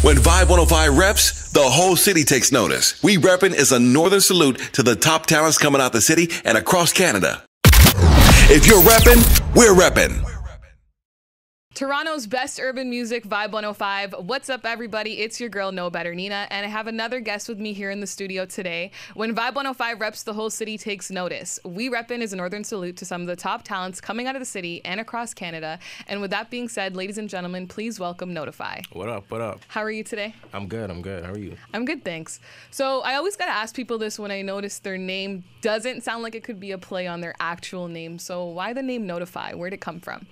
When Vibe 105 reps, the whole city takes notice. We Reppin' is a northern salute to the top talents coming out the city and across Canada. If you're reppin', we're reppin'. Toronto's best urban music, Vibe 105. What's up, everybody? It's your girl, Nobetternina, and I have another guest with me here in the studio today. When Vibe 105 reps, the whole city takes notice. We Reppin' is a northern salute to some of the top talents coming out of the city and across Canada. And with that being said, ladies and gentlemen, please welcome Notifi. What up? What up? How are you today? I'm good. I'm good. How are you? I'm good, thanks. So I always got to ask people this when I notice their name doesn't sound like it could be a play on their actual name. So why the name Notifi? Where'd it come from?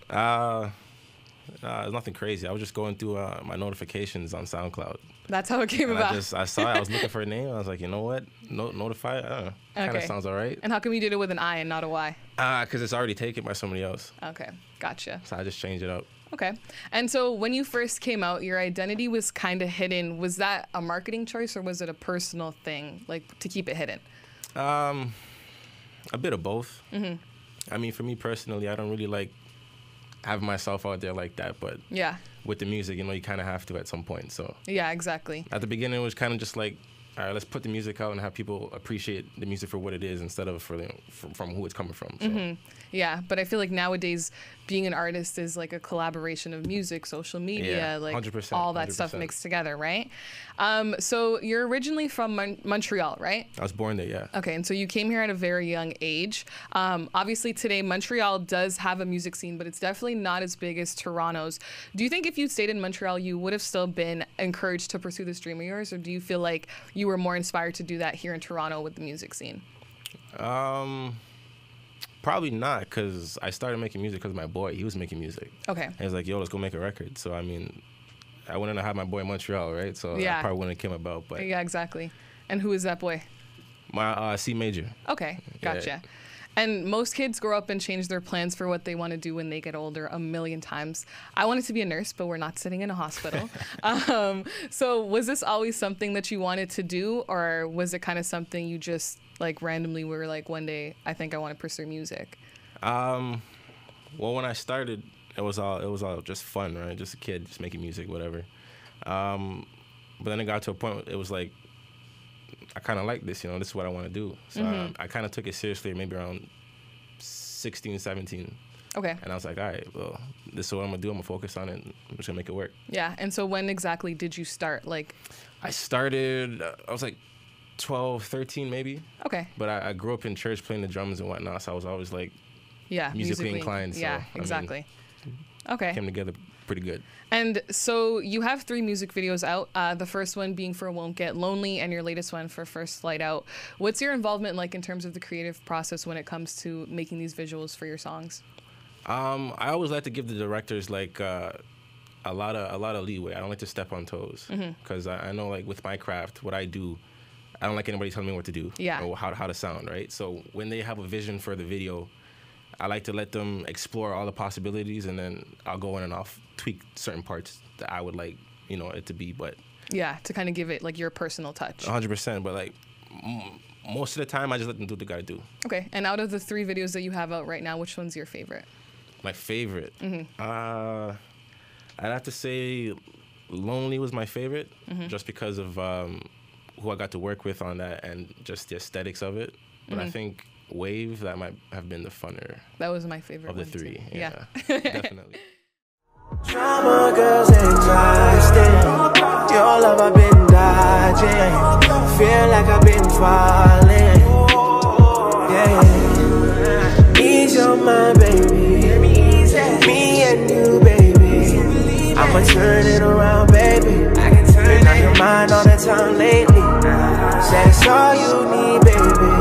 It's nothing crazy. I was just going through my notifications on SoundCloud. That's how it came about. I saw it. I was looking for a name. I was like, you know what? Notify. I don't know. Kind of sounds all right. And how come you did it with an I and not a Y? Because it's already taken by somebody else. Okay, gotcha. So I just changed it up. Okay. And so when you first came out, your identity was kind of hidden. Was that a marketing choice or was it a personal thing, like to keep it hidden? A bit of both. Mm-hmm. I mean, for me personally, I don't really like have myself out there like that, but yeah, with the music, you know, you kind of have to at some point. So yeah, exactly. At the beginning, it was kind of just like, all right, let's put the music out and have people appreciate the music for what it is instead of from who it's coming from. So. Mm-hmm. Yeah, but I feel like nowadays being an artist is like a collaboration of music, social media, like 100%, all that 100%. stuff mixed together, right? So you're originally from Montreal, right? I was born there, yeah. Okay, and so you came here at a very young age. Obviously today Montreal does have a music scene, but it's definitely not as big as Toronto's. Do you think if you stayed in Montreal, you would have still been encouraged to pursue this dream of yours, or do you feel like you were more inspired to do that here in Toronto with the music scene? Probably not, because I started making music because my boy, he was making music. Okay. And he was like, yo, let's go make a record. So, I mean, I wouldn't have had my boy in Montreal, right? So yeah. I probably wouldn't have came about. But yeah, exactly. And who is that boy? My C major. Okay, gotcha. Yeah. And most kids grow up and change their plans for what they want to do when they get older a million times. I wanted to be a nurse, but we're not sitting in a hospital. So was this always something that you wanted to do, or was it kind of something you just like randomly were like, one day I think I want to pursue music? Well, when I started, it was all just fun, right? Just a kid, just making music, whatever. But then it got to a point where it was like, I kind of like this, you know, this is what I want to do. So I kind of took it seriously maybe around 16, 17. Okay. And I was like, all right, well, this is what I'm going to do. I'm going to focus on it. I'm just going to make it work. Yeah. And so when exactly did you start? Like, I started, I was like 12, 13 maybe. Okay. But I grew up in church playing the drums and whatnot, so I was always like musically inclined. Yeah, so, exactly. I mean, okay. Came together pretty good. And so you have 3 music videos out, the first one being for Won't Get Lonely and your latest one for First Flight Out. What's your involvement like in terms of the creative process when it comes to making these visuals for your songs? I always like to give the directors like a lot of leeway. I don't like to step on toes because I know like with my craft, what I do, I don't like anybody telling me what to do or how to sound, right? So when they have a vision for the video, I like to let them explore all the possibilities, and then I'll go in and I'll tweak certain parts that I would like, you know, it to be. But yeah, to kind of give it like your personal touch. 100%. But like most of the time, I just let them do what they gotta do. Okay. And out of the 3 videos that you have out right now, which one's your favorite? My favorite? I'd have to say Lonely was my favorite, just because of who I got to work with on that and just the aesthetics of it. But I think Wave, that might have been the funner. That was my favorite of the one 3. Too. Yeah, definitely. Drama girls exhausted. Your love I've been dodging. Feel like I've been falling. Yeah. Ease your mind, baby. Me and you, baby. I'ma turn it around, baby. Been on your mind all the time lately. Said it's all you need, baby.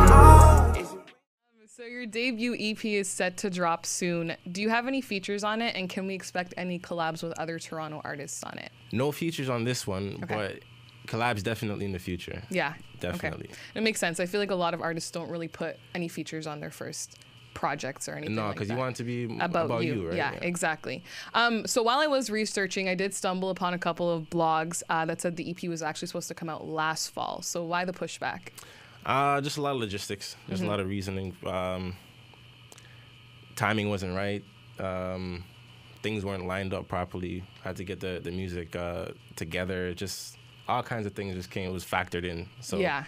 So your debut EP is set to drop soon. Do you have any features on it, and can we expect any collabs with other Toronto artists on it? No features on this one, but collabs definitely in the future. Yeah, definitely. Okay. It makes sense. I feel like a lot of artists don't really put any features on their first projects or anything. No, because you want it to be about you, right? Yeah, exactly. So while I was researching, I did stumble upon a couple of blogs that said the EP was actually supposed to come out last fall. So why the pushback? Just a lot of logistics. Just a lot of reasoning. Timing wasn't right. things weren't lined up properly. Had to get the music together. Just all kinds of things just came. It was factored in. So yeah,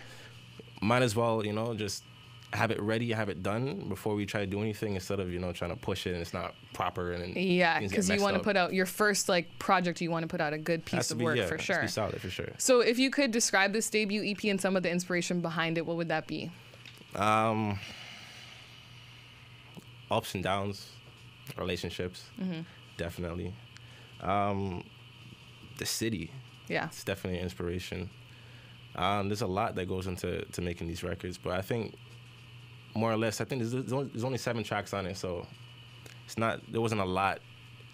might as well, you know, just have it ready, have it done before we try to do anything, instead of, you know, trying to push it and it's not proper. And yeah, because you want to put out your first like project. You want to put out a good piece of work for sure. Has to be solid for sure. So if you could describe this debut EP and some of the inspiration behind it, what would that be? Ups and downs, relationships, definitely. The city, yeah, it's definitely an inspiration. There's a lot that goes into making these records, but I think more or less, I think there's only 7 tracks on it, so there wasn't a lot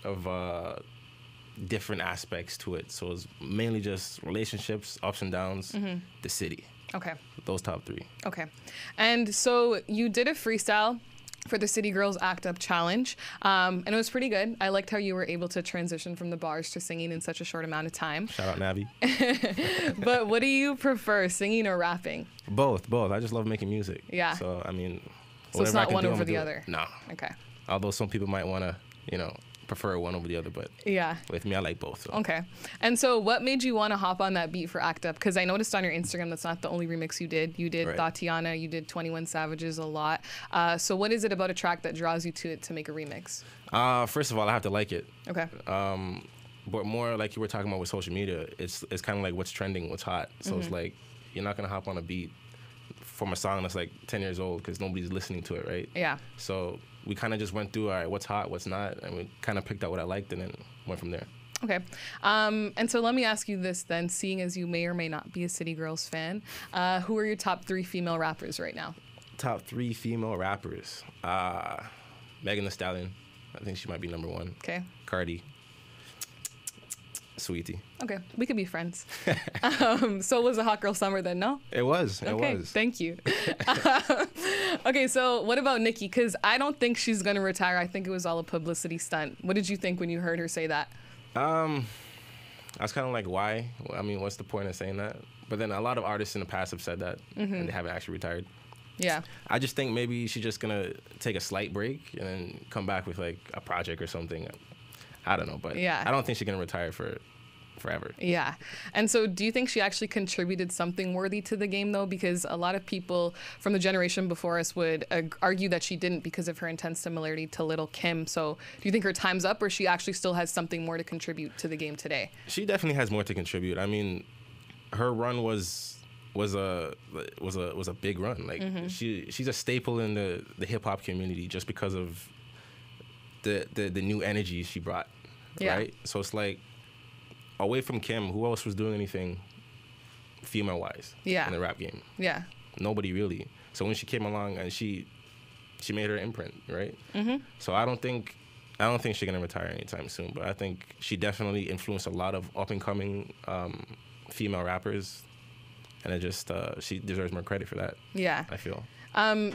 of different aspects to it. So it's mainly just relationships, ups and downs, the city. Okay. Those top 3. Okay. And so you did a freestyle for the City Girls Act Up Challenge, and it was pretty good. I liked how you were able to transition from the bars to singing in such a short amount of time. Shout out Navi. But what do you prefer, singing or rapping? Both. I just love making music. Yeah. So, I mean, so it's not one over the other? No. Okay. Although some people might want to, you know, prefer one over the other, but yeah, with me, I like both. So. Okay. And so what made you want to hop on that beat for Act Up? Because I noticed on your Instagram that's not the only remix you did. You did Tatiana, you did 21 Savage's a lot. So what is it about a track that draws you to it to make a remix? First of all, I have to like it. Okay. But more like you were talking about with social media, it's kind of like what's trending, what's hot. So it's like, you're not going to hop on a beat from a song that's like 10 years old because nobody's listening to it, right? Yeah. So we kind of just went through, all right, what's hot, what's not, and we kind of picked out what I liked and then went from there. Okay. And so let me ask you this then, seeing as you may or may not be a City Girls fan, who are your top 3 female rappers right now? Top 3 female rappers. Megan Thee Stallion. I think she might be number 1. Okay. Cardi. Sweetie. Okay, we could be friends. So it was a hot girl summer then, no? It was. Okay, thank you. Okay, so what about Nicki? Because I don't think she's going to retire. I think it was all a publicity stunt. What did you think when you heard her say that? I was kind of like, why? I mean, what's the point of saying that? But then a lot of artists in the past have said that, and they haven't actually retired. Yeah. I just think maybe she's just going to take a slight break and then come back with like a project or something. I don't know, but yeah. I don't think she's going to retire for forever. Yeah. And so do you think she actually contributed something worthy to the game, though? Because a lot of people from the generation before us would argue that she didn't because of her intense similarity to Little Kim. So do you think her time's up, or she actually still has something more to contribute to the game today? She definitely has more to contribute. I mean, her run was a big run. Like she's a staple in the hip hop community just because of the new energy she brought. Yeah. Right? So it's like, away from Kim, who else was doing anything female-wise in the rap game? Yeah. Nobody really. So when she came along and she made her imprint, right? So I don't think she's gonna retire anytime soon, but I think she definitely influenced a lot of up-and-coming female rappers, and she deserves more credit for that. Yeah. I feel.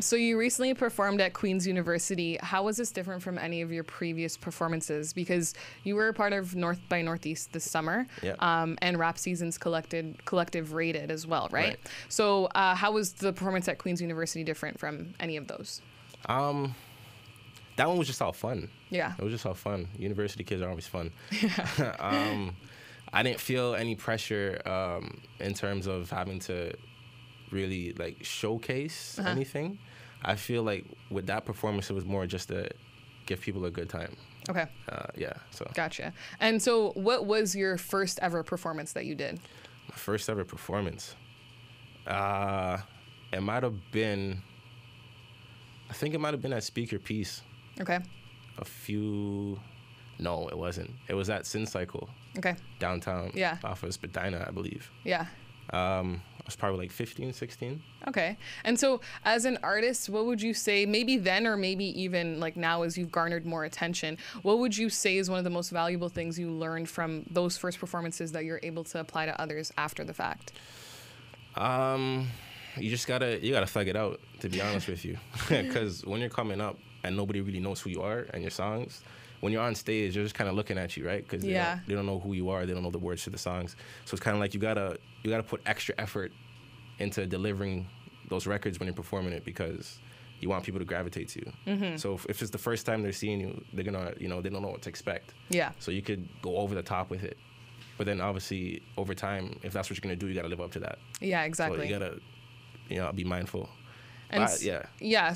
So you recently performed at Queen's University. How was this different from any of your previous performances? Because you were a part of North by Northeast this summer, and Rap Season's collective Rated as well, right? So how was the performance at Queen's University different from any of those? That one was just all fun. Yeah. It was just all fun. University kids are always fun. Yeah. I didn't feel any pressure in terms of having to really like showcase anything. I feel like with that performance, it was more just to give people a good time. Okay. Yeah. So. Gotcha. And so, what was your first ever performance that you did? My first ever performance. It might have been. I think it might have been at Speak Your Piece. Okay. No, it wasn't. It was at Sin Cycle. Okay. Downtown. Yeah. Off of Spadina, I believe. Yeah. I was probably like 15, 16. Okay. And so as an artist, what would you say, maybe then or maybe even like now as you've garnered more attention, what would you say is one of the most valuable things you learned from those first performances that you're able to apply to others after the fact? You just gotta thug it out, to be honest with you. Because when you're coming up and nobody really knows who you are and your songs, when you're on stage, they're just kind of looking at you, right? Because they don't know who you are. They don't know the words to the songs. So it's kind of like you gotta put extra effort into delivering those records when you're performing it, because you want people to gravitate to you. So if it's the first time they're seeing you, they're gonna, they don't know what to expect. Yeah. So you could go over the top with it, but then obviously over time, if that's what you're gonna do, you gotta live up to that. Yeah, exactly. So you gotta, be mindful. And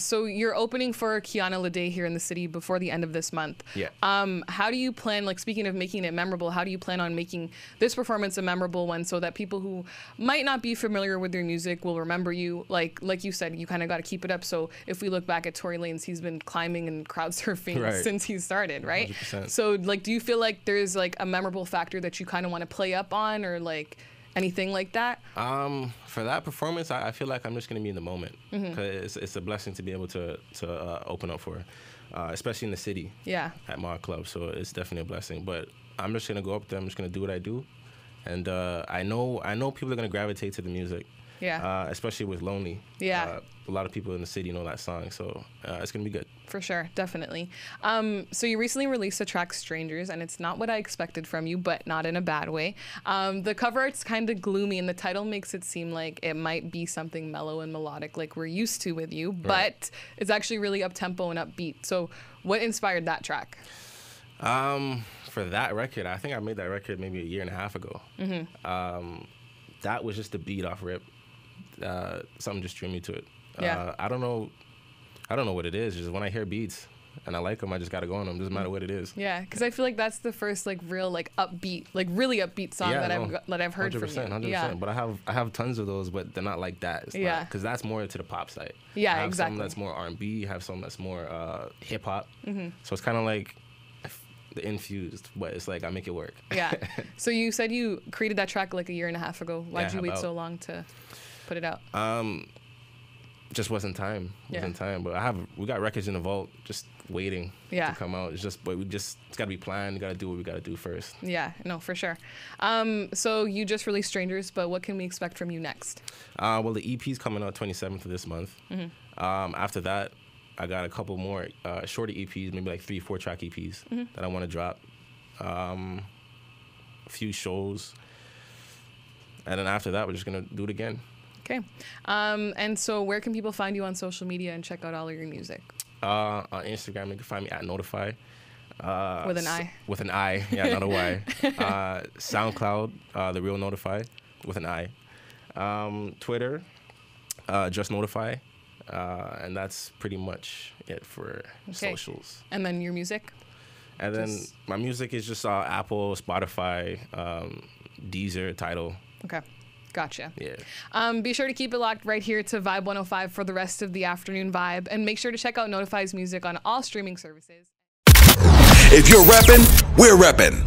so you're opening for Kiana Lede here in the city before the end of this month. Yeah. How do you plan, like, speaking of making it memorable, how do you plan on making this performance a memorable one so that people who might not be familiar with your music will remember you? Like you said, you kind of got to keep it up. So if we look back at Tory Lanez, he's been climbing and crowd surfing since he started, right? 100%. So, like, do you feel like there's, like, a memorable factor that you kind of want to play up on, or, like, anything like that? For that performance, I feel like I'm just gonna be in the moment, because it's a blessing to be able to open up for, especially in the city. Yeah. At my club, so it's definitely a blessing. But I'm just gonna go up there. I'm just gonna do what I do, and I know people are gonna gravitate to the music. Yeah. Especially with Lonely. Yeah. A lot of people in the city know that song, so it's gonna be good. For sure, definitely. So you recently released the track Strangers, and it's not what I expected from you, but not in a bad way. The cover art's kind of gloomy, and the title makes it seem like it might be something mellow and melodic like we're used to with you, but it's actually really up-tempo and upbeat. So what inspired that track? For that record, I think I made that record maybe a year and a half ago. That was just the beat off rip. Something just drew me to it. Yeah. I don't know what it is. Just when I hear beats and I like them, I just gotta go on them. Doesn't matter what it is. Yeah, because I feel like that's the first like real like upbeat, like really upbeat song that I've heard 100%, from you. 100%. Yeah. But I have tons of those, but they're not like that. Because that's more to the pop side. Yeah, I have exactly. some that's more R&B. I have some that's more hip hop. So it's kind of like the infused, but it's like I make it work. Yeah. So you said you created that track like a year and a half ago. Why'd you wait so long to put it out? Just wasn't time. But we got records in the vault just waiting to come out. It's gotta be planned. You gotta do what we gotta do first. Yeah, no, for sure. So you just released Strangers, but what can we expect from you next? Well, the EP's coming out 27th of this month. After that, I got a couple more shorter EPs, maybe like 3-4 track EPs that I want to drop. A few shows, and then after that, we're just gonna do it again. Okay. And so where can people find you on social media and check out all of your music? On Instagram, you can find me at Notifi. With an I? With an I, yeah, not a Y. SoundCloud, The Real Notifi, with an I. Twitter, Just Notifi. And that's pretty much it for socials. And then your music? And then my music is just Apple, Spotify, Deezer, Tidal. Okay. Gotcha. Yeah. Be sure to keep it locked right here to Vibe 105 for the rest of the afternoon vibe. And make sure to check out Notifi's music on all streaming services. If you're repping, we're repping.